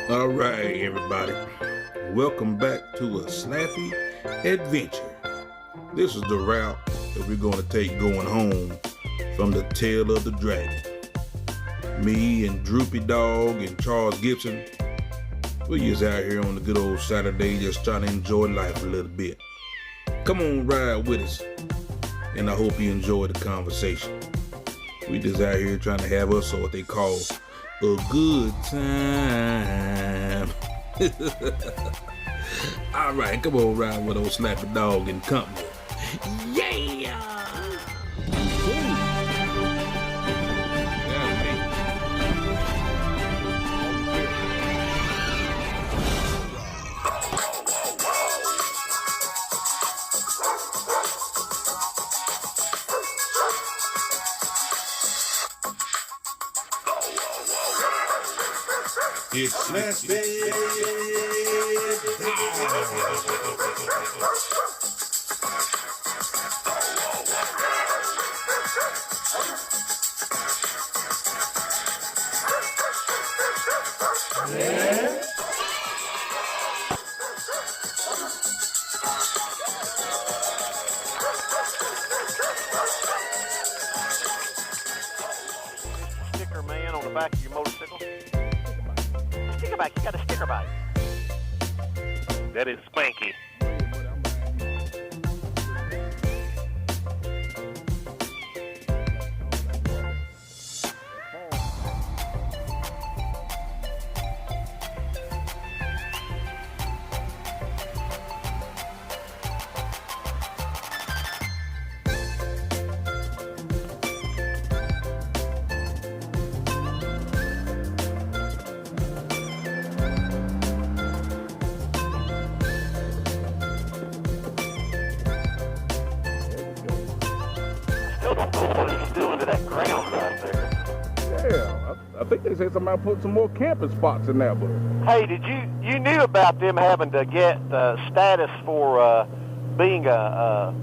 All right, everybody. Welcome back to a snappy adventure. This is the route that we're going to take going home from the tail of the dragon. Me and Droopy Dog and Charles Gibson, we're just out here on the good old Saturday just trying to enjoy life a little bit. Come on, ride with us, and I hope you enjoy the conversation. We just out here trying to have us what they call a good time. All right, come on, ride with old Snappy Dog and company. Yeah! It's Snappy. Sticker man on the back of your motorcycle. Sticker bike, you got a sticker bike. That is spanky. Still don't know what he's doing to that ground right there. Yeah, I think they said something about putting some more camping spots in there, but Hey, did you knew about them having to get status for being a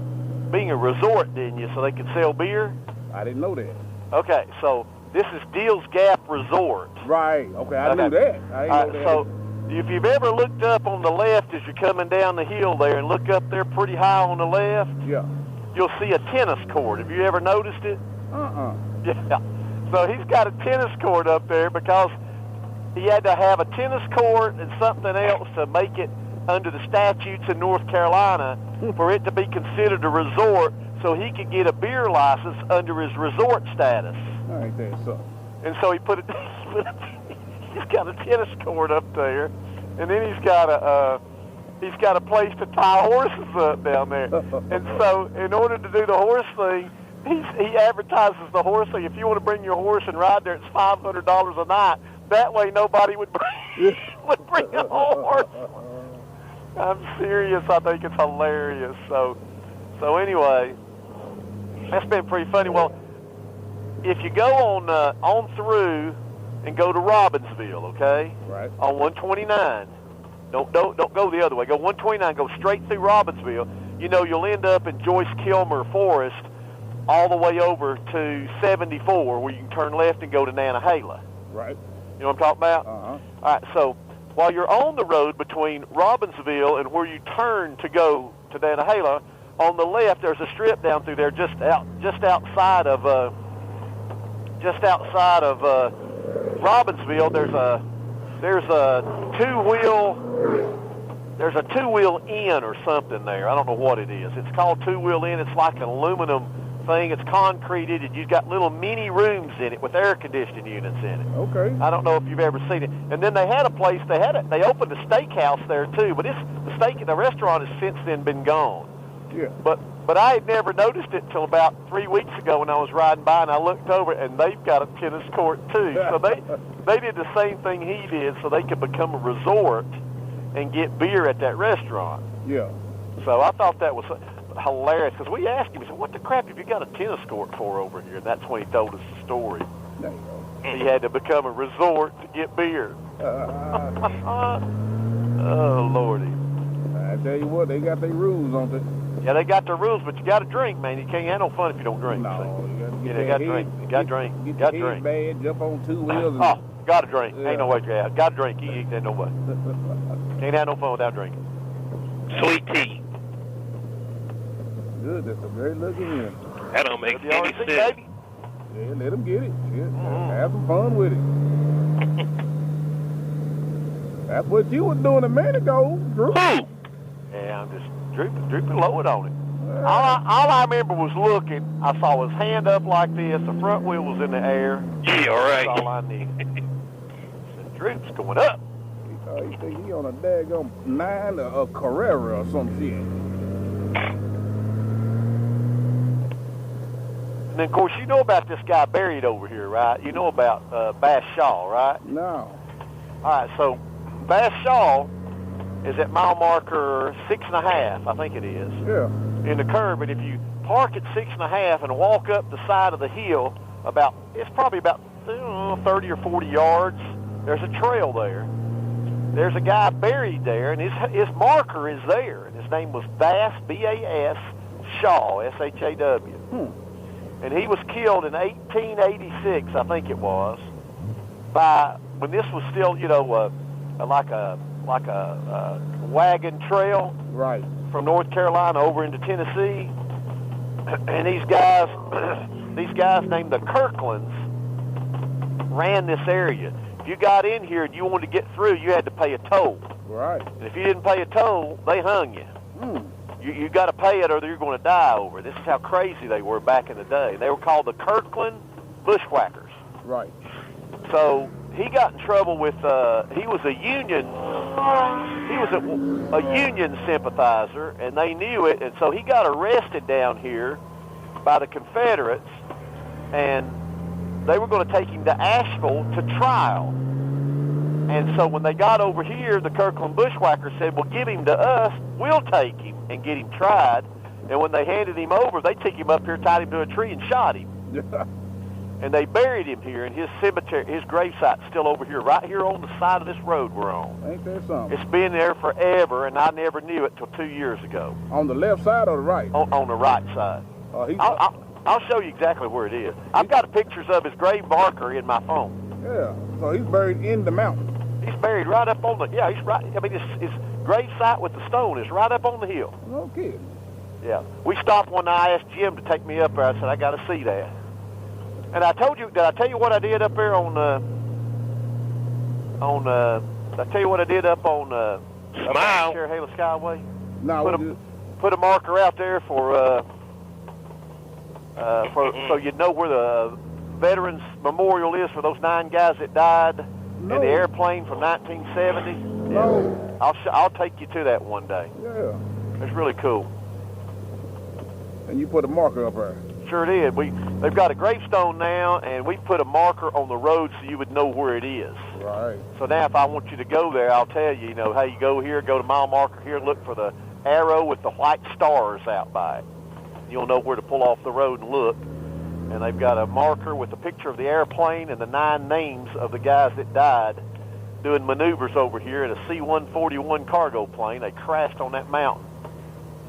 resort, didn't you? So they could sell beer. I didn't know that. Okay, so this is Deals Gap Resort. Right, okay, I knew Okay. that. I didn't know that. So if you've ever looked up on the left as you're coming down the hill there and look up there pretty high on the left, Yeah. you'll see a tennis court. Have you ever noticed it? Yeah. So he's got a tennis court up there because he had to have a tennis court and something else to make it under the statutes in North Carolina for it to be considered a resort so he could get a beer license under his resort status. Ain't that something? And so he put it, he's got a tennis court up there, and then he's got a place to tie horses up down there. And so in order to do the horse thing, he advertises the horse thing. If you want to bring your horse and ride there, it's $500 a night. That way nobody would bring a horse. I'm serious. I think it's hilarious. So anyway, that's been pretty funny. Well, if you go on through and go to Robbinsville, okay? Right. On 129. Don't go the other way. Go 129. Go straight through Robbinsville. You know you'll end up in Joyce Kilmer Forest, all the way over to 74, where you can turn left and go to Nantahala. Right. You know what I'm talking about? Uh-huh. All right. So while you're on the road between Robbinsville and where you turn to go to Nantahala, on the left there's a strip down through there just outside of Robbinsville. There's a two-wheel inn or something there. I don't know what it is. It's called Two-Wheel Inn. It's like an aluminum thing. It's concreted, and you've got little mini rooms in it with air conditioning units in it. Okay. I don't know if you've ever seen it. And then they had a place. They opened a steakhouse there too, but the restaurant has since then been gone. Yeah. But I had never noticed it until about 3 weeks ago when I was riding by, and I looked over, and they've got a tennis court too. So they did the same thing he did, so they could become a resort and get beer at that restaurant. Yeah. So I thought that was hilarious because we asked him, we said, "What the crap have you got a tennis court for over here?" And that's when he told us the story. There you go. He had to become a resort to get beer. Oh Lordy. I tell you what, they got their rules on it. Yeah, they got their rules, but you got to drink, man. You can't have no fun if you don't drink. No, you got to Yeah, they got to drink. Got to drink. Get Got to your drink. head bad, jump on 2 wheels. And, Oh, got to drink. Yeah. Ain't no way to get out. Got to drink. You ain't no way. Can't have no fun without drinking. Sweet tea. Good, that's a great looking one. That don't make any WRC, sense. baby. Yeah, let them get it. Shit. Mm-hmm. Have some fun with it. That's what you was doing a minute ago, Drew. Yeah, I'm just drooping low on it. All I remember was looking. I saw his hand up like this. The front wheel was in the air. Yeah, all right. That's all I need. The droop's going up. He think he on a daggone 9 or a Carrera or some shit. And then, of course, you know about this guy buried over here, right? You know about Bass Shaw, right? No. All right, so Bass Shaw is at mile marker 6.5, I think it is, Yeah. in the curve. And if you park at 6.5 and walk up the side of the hill, it's probably about 30 or 40 yards, there's a trail there. There's a guy buried there, and his marker is there. And his name was Bass, B-A-S, Shaw, S-H-A-W. And he was killed in 1886, I think it was, when this was still, like a wagon trail, Right. from North Carolina over into Tennessee. And these guys named the Kirklands ran this area. If you got in here and you wanted to get through, you had to pay a toll. Right. And if you didn't pay a toll, they hung you. You got to pay it or you're going to die over it. This is how crazy they were back in the day. They were called the Kirkland Bushwhackers. Right. So he got in trouble with, he was a Union sympathizer, and they knew it, and so he got arrested down here by the Confederates, and they were going to take him to Asheville to trial. And so when they got over here, the Kirkland Bushwhackers said, well, give him to us, we'll take him and get him tried. And when they handed him over, they took him up here, tied him to a tree, and shot him. And they buried him here, and his cemetery, his gravesite's still over here, right here on the side of this road we're on. Ain't that something? It's been there forever, and I never knew it till 2 years ago. On the left side or the right? On the right side. I'll show you exactly where it is. I've got pictures of his grave marker in my phone. Yeah, so he's buried in the mountain. He's buried right up on he's right, I mean, his grave site with the stone is right up on the hill. No kidding. Yeah. We stopped one night. I asked Jim to take me up there. I said, I got to see that. And did I tell you what I did up there did I tell you what I did up on Smile. Cherry-Hale Skyway? No, Put a marker out there for so you'd know where the Veterans Memorial is for those 9 guys that died in the airplane from 1970. No. I'll take you to that one day. Yeah. It's really cool. And you put a marker up there. Sure did. They've got a gravestone now, and we put a marker on the road so you would know where it is. Right. So now if I want you to go there, I'll tell you, hey, you go here, go to mile marker here, look for the arrow with the white stars out by it. You'll know where to pull off the road and look. And they've got a marker with a picture of the airplane and the 9 names of the guys that died doing maneuvers over here in a C-141 cargo plane. They crashed on that mountain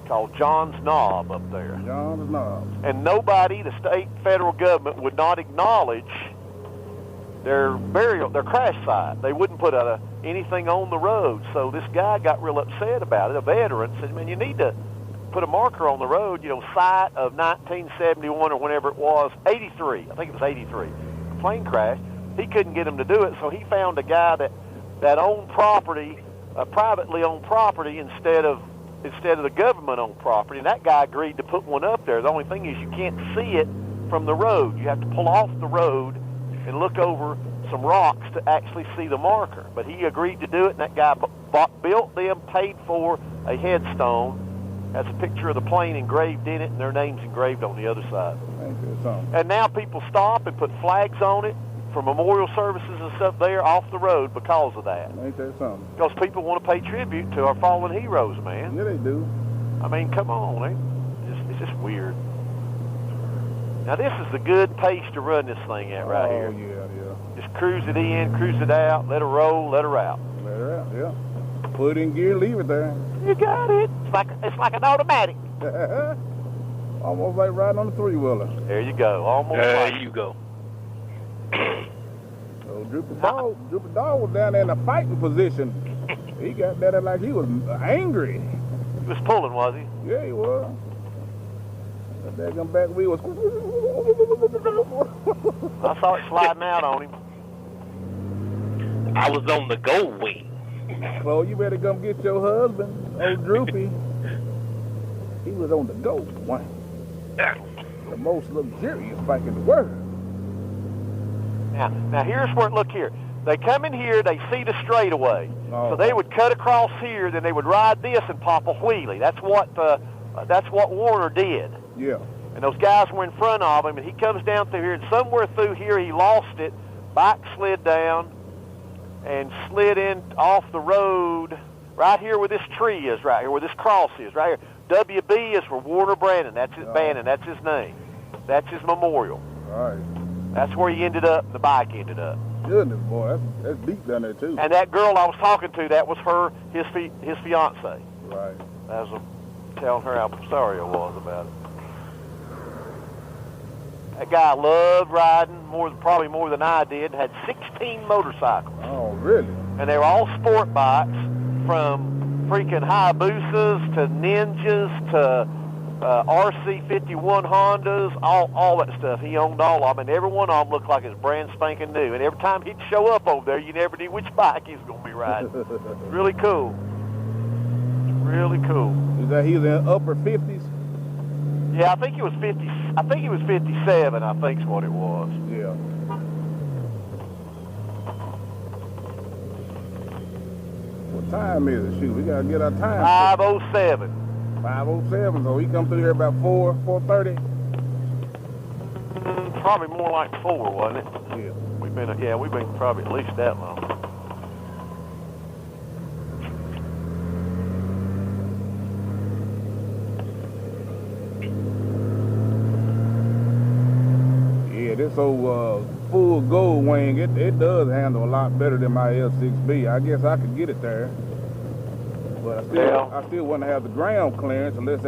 called John's Knob up there. John's Knob. And nobody, the state, federal government, would not acknowledge their crash site. They wouldn't put anything on the road. So this guy got real upset about it, a veteran, said, man, you need to put a marker on the road, site of 1971 or whenever it was, 83. I think it was 83. The plane crashed. He couldn't get him to do it, so he found a guy that owned property, privately owned property instead of the government-owned property, and that guy agreed to put one up there. The only thing is you can't see it from the road. You have to pull off the road and look over some rocks to actually see the marker. But he agreed to do it, and that guy built them, paid for a headstone, has a picture of the plane engraved in it, and their names engraved on the other side. And now people stop and put flags on it for memorial services and stuff there off the road because of that. Ain't that something? Because people want to pay tribute to our fallen heroes, man. Yeah, they do. I mean, come on, man. It's just weird. Now, this is the good pace to run this thing at right here. Oh, yeah. Just cruise it in, cruise it out, let her roll, let her out. Let her out, yeah. Put it in gear, leave it there. You got it. It's like an automatic. Almost like riding on a three-wheeler. There you go. Almost There like you go. So Droopy Dog was down there in a fighting position. He got down there like he was angry. he was pulling, was he? Yeah, he was. That daggum back wheel was... I saw it sliding out on him. I was on the GoldWing. Chloe, you better come get your husband, old Droopy. He was on the GoldWing. The most luxurious bike in the world. Now here's where, look here. They come in here, they see the straightaway. Oh. So they would cut across here, then they would ride this and pop a wheelie. That's what Warner did. Yeah. And those guys were in front of him, and he comes down through here, and somewhere through here he lost it. Bike slid down and slid in off the road right here where this tree is, right here where this cross is, right here. WB is for Warner Brandon. That's his Bannon. That's his name. That's his memorial. All right. That's where he ended up. The bike ended up. Goodness, boy, that's deep down there too. And that girl I was talking to, that was his fiance. Right. I was telling her how sorry I was about it. That guy loved riding probably more than I did. Had 16 motorcycles. Oh, really? And they were all sport bikes, from freaking Hayabusas to Ninjas to RC51 Hondas, all that stuff. He owned all of them, and every one of them looked like it was brand spanking new. And every time he'd show up over there, you never knew which bike he was going to be riding. Really cool. Really cool. Is that he was in upper 50s? Yeah, I think he was 50. I think he was 57. I think's what it was. Yeah. What time is it? Shoot, we gotta get our time. 5:07. 5:07. So he come through here about 4:30. Probably more like 4, wasn't it? Yeah. We've been probably at least that long. Yeah, this old full GoldWing, it does handle a lot better than my L6B. I guess I could get it there, but I still want to have the ground clearance unless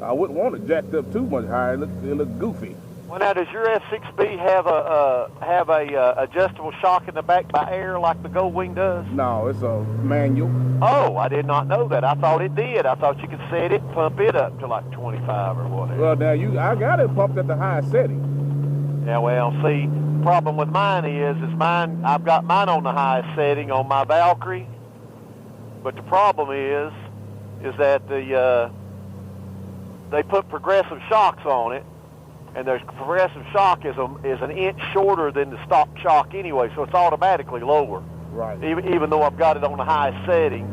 I wouldn't want it jacked up too much higher. It look goofy. Well, now, does your F6B have a adjustable shock in the back by air like the GoldWing does? No, it's a manual. Oh, I did not know that. I thought it did. I thought you could set it, pump it up to like 25 or whatever. Well, now I got it pumped at the highest setting. Yeah, well, see, the problem with mine is I've got mine on the highest setting on my Valkyrie, but the problem is that they put progressive shocks on it, and there's progressive shock is an inch shorter than the stock shock anyway, so it's automatically lower. Right. Even though I've got it on the highest setting,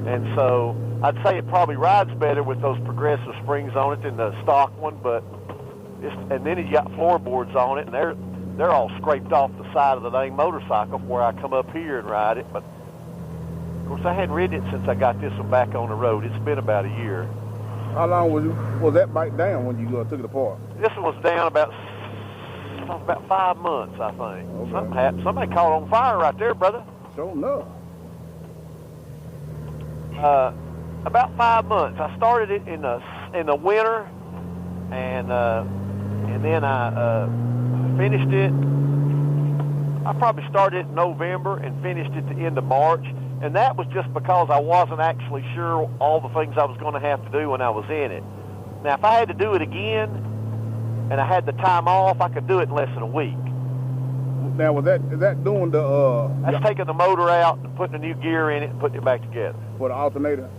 and so I'd say it probably rides better with those progressive springs on it than the stock one, but and then you got floorboards on it, and they're all scraped off the side of the dang motorcycle where I come up here and ride it. But of course, I hadn't ridden it since I got this one back on the road. It's been about a year. How long was that bike down when you took it apart? This one was down about 5 months, I think. Okay. Something happened. Somebody caught on fire right there, brother. Sure enough. About 5 months. I started it in the winter, and then I finished it. I probably started it in November and finished it at the end of March, and that was just because I wasn't actually sure all the things I was going to have to do when I was in it. Now, if I had to do it again and I had the time off, I could do it in less than a week. Now, is that doing the That's taking the motor out and putting a new gear in it and putting it back together. for the alternator?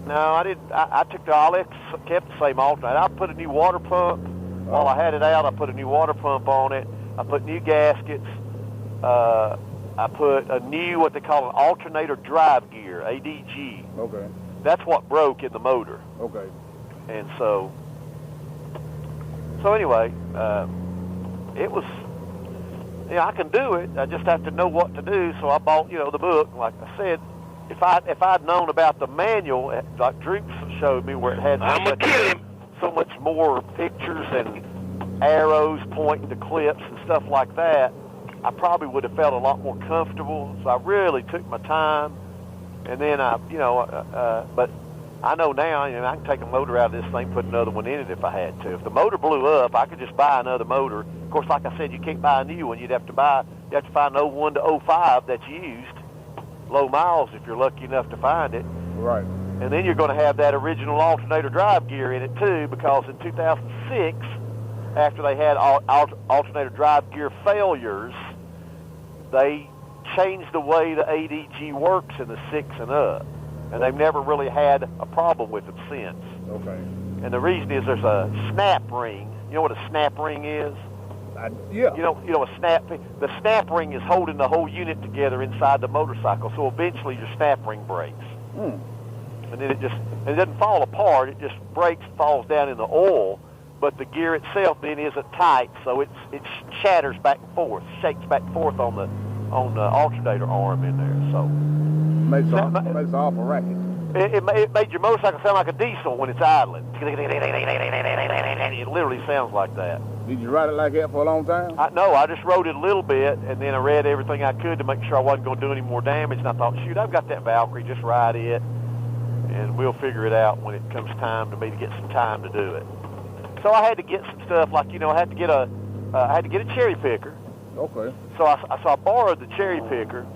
No, I didn't. I took the Alex, kept the same alternator. I put a new water pump. While I had it out, I put a new water pump on it. I put new gaskets. I put a new, what they call an alternator drive gear, ADG. Okay. That's what broke in the motor. Okay. And so anyway, it was, I can do it. I just have to know what to do. So I bought, the book. Like I said, if I'd known about the manual, like Droops showed me, where it had I'm gonna kill him. so much more pictures and arrows pointing to clips and stuff like that, I probably would have felt a lot more comfortable. So I really took my time, and then but I know now, and I can take a motor out of this thing, put another one in it if I had to. If the motor blew up, I could just buy another motor. Of course, like I said, you can't buy a new one. You have to find an 01 to 05 that's used, low miles if you're lucky enough to find it. Right. And then you're going to have that original alternator drive gear in it too, because in 2006, after they had alternator drive gear failures, they changed the way the ADG works in the 6 and up. And they've never really had a problem with it since. Okay. And the reason is there's a snap ring. You know what a snap ring is? Yeah. You know the snap ring is holding the whole unit together inside the motorcycle. So eventually your snap ring breaks. And then it doesn't fall apart. It just breaks, falls down in the oil. But the gear itself then isn't tight, so it shatters back and forth, shakes back and forth on the alternator arm in there. So. Makes an awful racket. It made your motorcycle sound like a diesel when it's idling. It literally sounds like that. Did you ride it like that for a long time? No, I just rode it a little bit, and then I read everything I could to make sure I wasn't going to do any more damage. And I thought, shoot, I've got that Valkyrie, just ride it, and we'll figure it out when it comes time to me to get some time to do it. So I had to get some stuff like, I had to get a cherry picker. Okay. So I borrowed the cherry picker.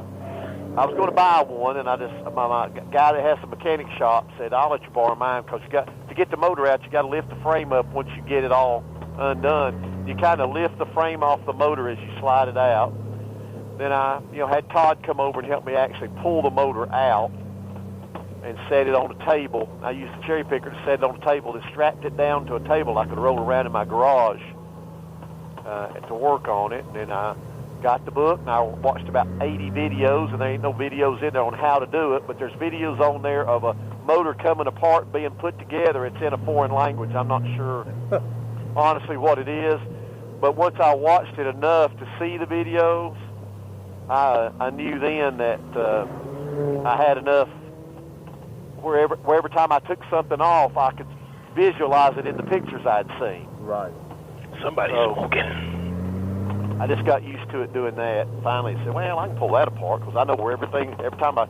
I was going to buy one, and my guy that has the mechanic shop said, I'll let you borrow mine, because to get the motor out, you got to lift the frame up once you get it all undone. You kind of lift the frame off the motor as you slide it out. Then I, had Todd come over and help me actually pull the motor out and set it on the table. I used the cherry picker to set it on the table, then strapped it down to a table I could roll around in my garage to work on it. And then I got the book, and I watched about 80 videos, and there ain't no videos in there on how to do it, but there's videos on there of a motor coming apart, being put together. It's in a foreign language. I'm not sure honestly what it is, but once I watched it enough to see the videos, I knew then that I had enough where every time I took something off, I could visualize it in the pictures I'd seen. Right. Somebody's smoking. I just got used to it doing that. Finally said, well, I can pull that apart, because I know where everything, every time I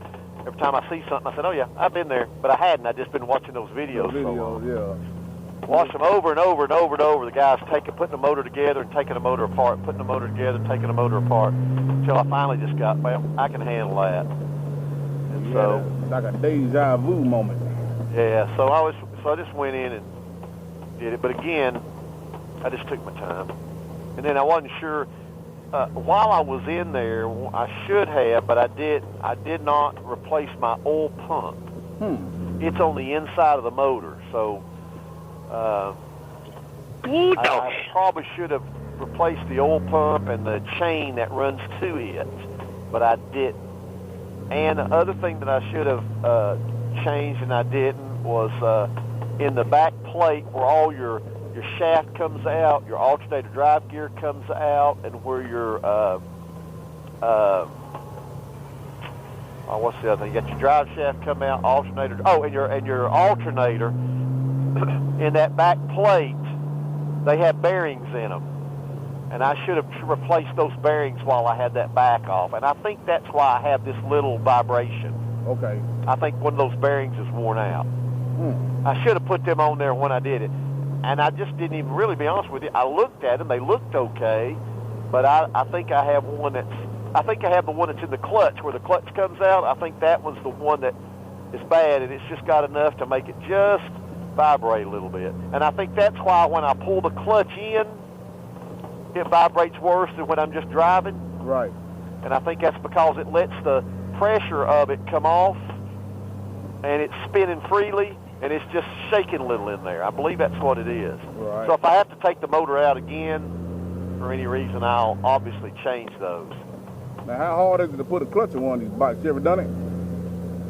see something, I said, oh yeah, I've been there. But I hadn't. I'd just been watching those videos. Yeah. Watch them over and over and over and over. The guys putting the motor together and taking the motor apart, putting the motor together, taking the motor apart, until I finally just got, well, I can handle that. And so it's like a deja vu moment. Yeah, so I just went in and did it. But again, I just took my time. And then I wasn't sure, while I was in there, I should have, but I did not replace my oil pump. It's on the inside of the motor, so I probably should have replaced the oil pump and the chain that runs to it, but I didn't. And the other thing that I should have changed and I didn't was in the back plate where all your shaft comes out, your alternator drive gear comes out, and where your what's the other thing? You got your drive shaft come out, alternator. Oh, and your alternator in that back plate, they have bearings in them, and I should have replaced those bearings while I had that back off. And I think that's why I have this little vibration. Okay. I think one of those bearings is worn out. I should have put them on there when I did it. And I just didn't even really be honest with you. I looked at them; they looked okay, but I think I have one I think I have the one that's in the clutch where the clutch comes out. I think that one's the one that is bad, and it's just got enough to make it just vibrate a little bit. And I think that's why when I pull the clutch in, it vibrates worse than when I'm just driving. Right. And I think that's because it lets the pressure of it come off, and it's spinning freely, and it's just shaking a little in there. I believe that's what it is. Right. So if I have to take the motor out again for any reason, I'll obviously change those. Now, how hard is it to put a clutch in one of these bikes? You ever done it?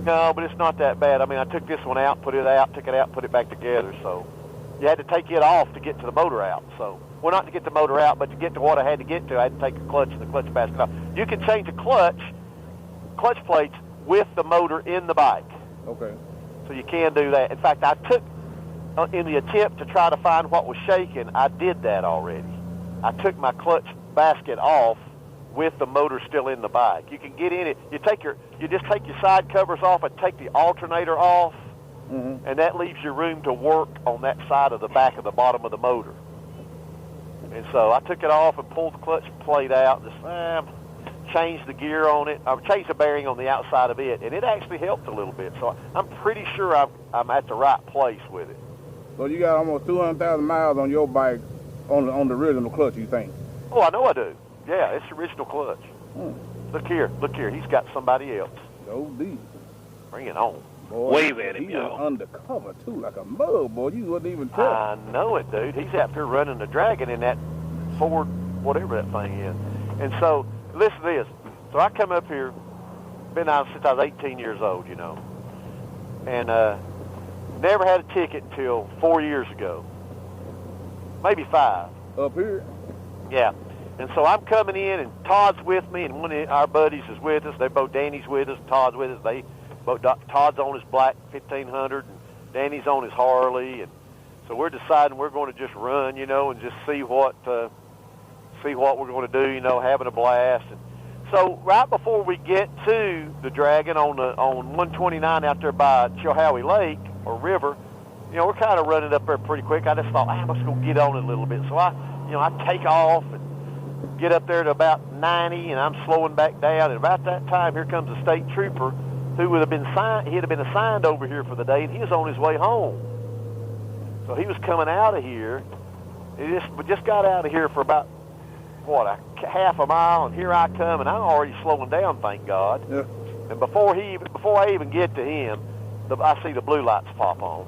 No, but it's not that bad. I mean, I took this one out, put it out, took it out, put it back together. So you had to take it off to get to the motor out. So, well, not to get the motor out, but to get to what I had to get to, I had to take the clutch and the clutch basket off. You can change the clutch plates with the motor in the bike. Okay. So you can do that. In fact, I took, in the attempt to try to find what was shaking, I did that already. I took my clutch basket off with the motor still in the bike. You can get in it. You just take your side covers off and take the alternator off, and that leaves you room to work on that side of the back of the bottom of the motor. And so I took it off and pulled the clutch plate out, just changed the gear on it. I changed the bearing on the outside of it, and it actually helped a little bit. So I'm pretty sure I'm at the right place with it. So you got almost 200,000 miles on your bike on the original clutch, you think? Oh, I know I do. Yeah, it's the original clutch. Look here. He's got somebody else. No deep. Bring it on. Boy, Wave at him, he y'all. was undercover, too, like a mug, boy. You wouldn't even tell. I know it, dude. He's out there running the Dragon in that Ford, whatever that thing is. And so, listen to this. So I come up here, been out since I was 18 years old, you know, and never had a ticket until 4 years ago, maybe 5. Up here? Yeah. And so I'm coming in, and Todd's with me, and one of our buddies is with us. They both, Danny's with us, Todd's with us. Todd's on his black 1500, and Danny's on his Harley, and so we're deciding we're going to just run, you know, and just see what we're going to do, you know, having a blast. And so right before we get to the Dragon on 129 out there by Chilhowie Lake or River, you know, we're kind of running up there pretty quick. I just thought, I'm just going to get on it a little bit. So I take off and get up there to about 90, and I'm slowing back down. And about that time, here comes a state trooper who would have been he had been assigned over here for the day, and he was on his way home. So he was coming out of here. We just got out of here for about, a half a mile, and here I come, and I'm already slowing down, thank God. Yeah. And before I even get to him, I see the blue lights pop on.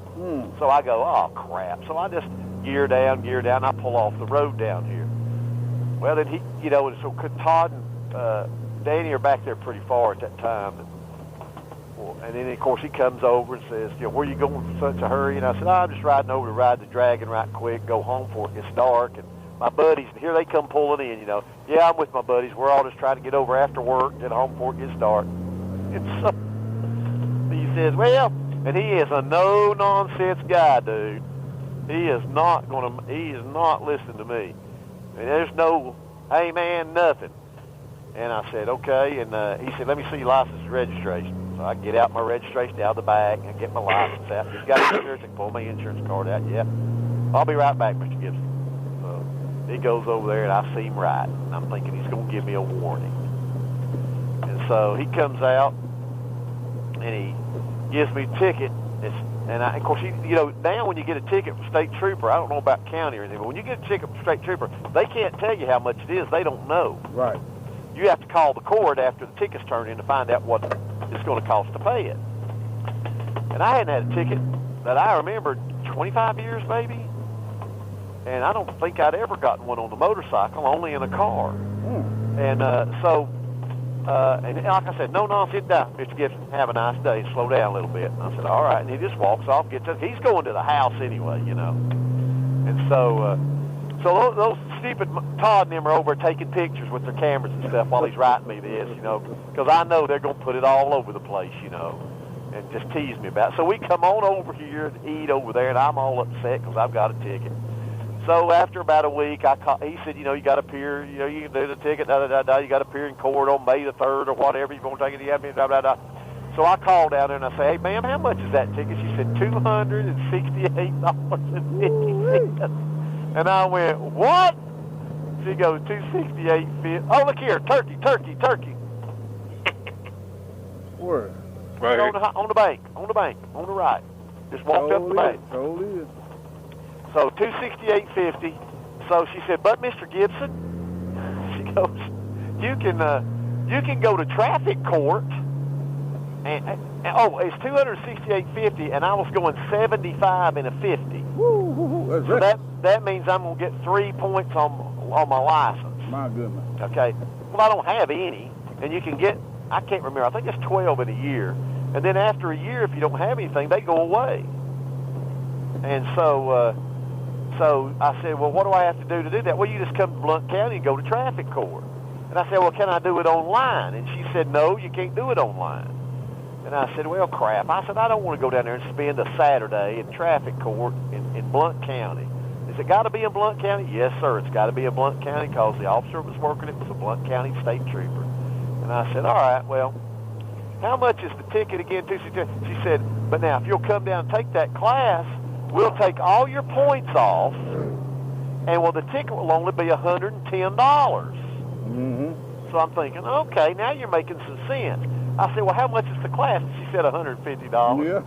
So I go, oh, crap. So I just gear down, and I pull off the road down here. Well, then he, you know, and so Todd and Danny are back there pretty far at that time. And then, of course, he comes over and says, you know, where are you going for such a hurry? And I said, I'm just riding over to ride the Dragon right quick, go home before it gets dark. And my buddies, and here they come pulling in, you know. Yeah, I'm with my buddies. We're all just trying to get over after work, get home before it gets dark. And so he says, well, and he is a no-nonsense guy, dude. He is not listening to me. And there's no, hey, man, nothing. And I said, okay. And he said, let me see your license and registration. So I get out my registration out of the bag and get my license out. He's got insurance. I can pull my insurance card out. Yeah. I'll be right back, Mr. Gibson. So he goes over there, and I see him right. And I'm thinking he's going to give me a warning. And so he comes out, and he gives me a ticket. Of course, now when you get a ticket from state trooper, I don't know about county or anything, but when you get a ticket from state trooper, they can't tell you how much it is. They don't know. Right. You have to call the court after the ticket's turned in to find out what it's going to cost to pay it. And I hadn't had a ticket that I remembered 25 years maybe, and I don't think I'd ever gotten one on the motorcycle, only in a car. And and like I said, no nonsense, down, Mr. Gibson, have a nice day, slow down a little bit. And I said, all right, and he just walks off, he's going to the house anyway, you know. And so those stupid Todd and them are over taking pictures with their cameras and stuff while he's writing me this, you know, because I know they're going to put it all over the place, you know, and just tease me about it. So we come on over here to eat over there, and I'm all upset because I've got a ticket. So after about a week, he said, you know, you got to appear, you know, you can do the ticket, you got to appear in court on May the 3rd or whatever, you're going to take it, So I called down there and I said, hey, ma'am, how much is that ticket? She said, $268.50. And I went, what? She goes, $268.50. Oh, look here, turkey. Where? Right here. On the bank, on the right. Just walked up the bank. Totally is. So $268.50. So she said, but Mr. Gibson, she goes, you can go to traffic court. And it's $268.50, and I was going 75 and a 50. Woo, so that means I'm gonna get 3 points on my license. My goodness. Okay. Well, I don't have any, and you can get, I can't remember. I think it's 12 in a year, and then after a year, if you don't have anything, they go away. And so I said, well, what do I have to do that? Well, you just come to Blount County and go to traffic court. And I said, well, can I do it online? And she said, no, you can't do it online. And I said, well, crap. I said, I don't want to go down there and spend a Saturday in traffic court in Blount County. Is it got to be in Blount County? Yes, sir, it's got to be in Blount County because the officer that was working it was a Blount County state trooper. And I said, all right, well, how much is the ticket again? She said, but now if you'll come down and take that class, we'll take all your points off, and well, the ticket will only be $110. Mm-hmm. So I'm thinking, okay, now you're making some sense. I said, well, how much is the class? And she said $150. Yeah.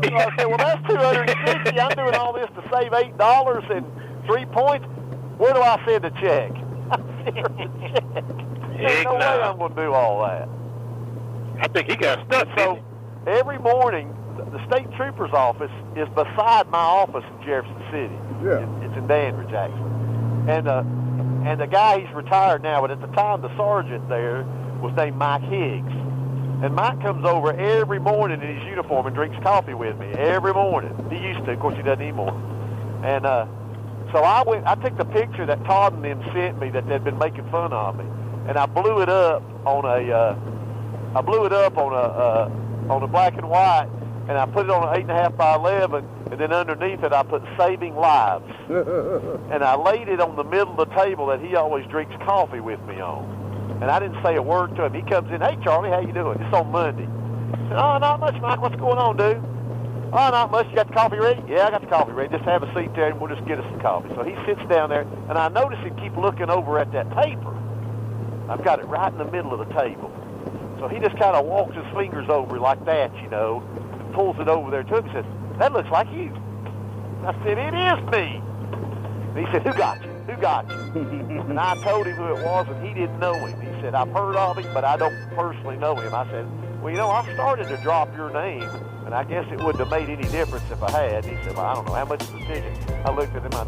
So I said, well, that's $260. I'm doing all this to save $8 and 3 points. Where do I send a check? I send a check. There's no way I'm going to do all that. I think he got stuck. So every morning, the state trooper's office is beside my office in Jefferson City. Yeah. It's in Danridge, actually. And the guy, he's retired now, but at the time, the sergeant there was named Mike Higgs. And Mike comes over every morning in his uniform and drinks coffee with me every morning. He used to. Of course, he doesn't anymore. And so I took the picture that Todd and them sent me that they'd been making fun of me, and I blew it up on a black and white, and I put it on an 8.5 by 11, and then underneath it I put "Saving Lives," and I laid it on the middle of the table that he always drinks coffee with me on. And I didn't say a word to him. He comes in, "Hey, Charlie, how you doing?" It's on Monday. I said, "Oh, not much, Mike. What's going on, dude?" "Oh, not much. You got the coffee ready?" "Yeah, I got the coffee ready. Just have a seat there, and we'll just get us some coffee." So he sits down there, and I notice him keep looking over at that paper. I've got it right in the middle of the table. So he just kind of walks his fingers over like that, and pulls it over there to him and says, "That looks like you." I said, "It is me." And he said, "Who got you? Who got you?" And I told him who it was, and he didn't know him. He said, "I've heard of him, but I don't personally know him." I said, "Well, I started to drop your name, and I guess it wouldn't have made any difference if I had." He said, "Well, I don't know. How much is the ticket?" I looked at him. I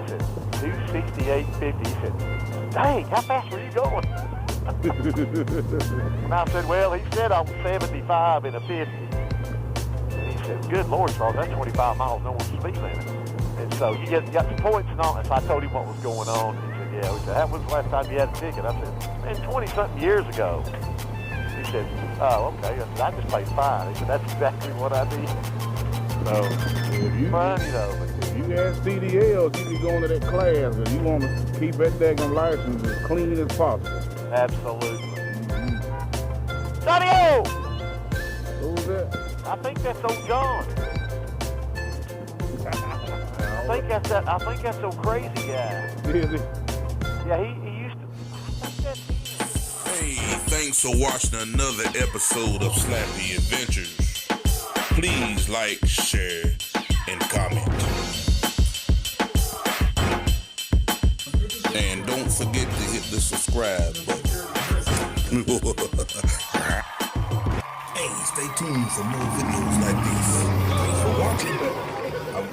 said, $268.50. He said, "Dang, how fast were you going?" And I said, "Well, he said I'm 75 in a 50. And he said, "Good Lord, Charles, that's 25 miles, no one's speed limit." And so you got some points and all. And so I told him what was going on. He said, "Yeah." We said, "That was the last time you had a ticket." I said, "Man, 20-something years ago." He said, "Oh, okay." I said, "I just paid fine." He said, "That's exactly what I did." So, funny though. If you got CDL, you be going to that class, and you want to keep that daggone license as clean as possible. Absolutely. Sonny-O! Who's that? I think that's old John. I think that's old crazy guy. Is it? Yeah, he used to. I think that's him. Hey, thanks for watching another episode of Slappy Adventures. Please like, share, and comment. And don't forget to hit the subscribe button. Hey, stay tuned for more videos like this. Thanks for watching. I'm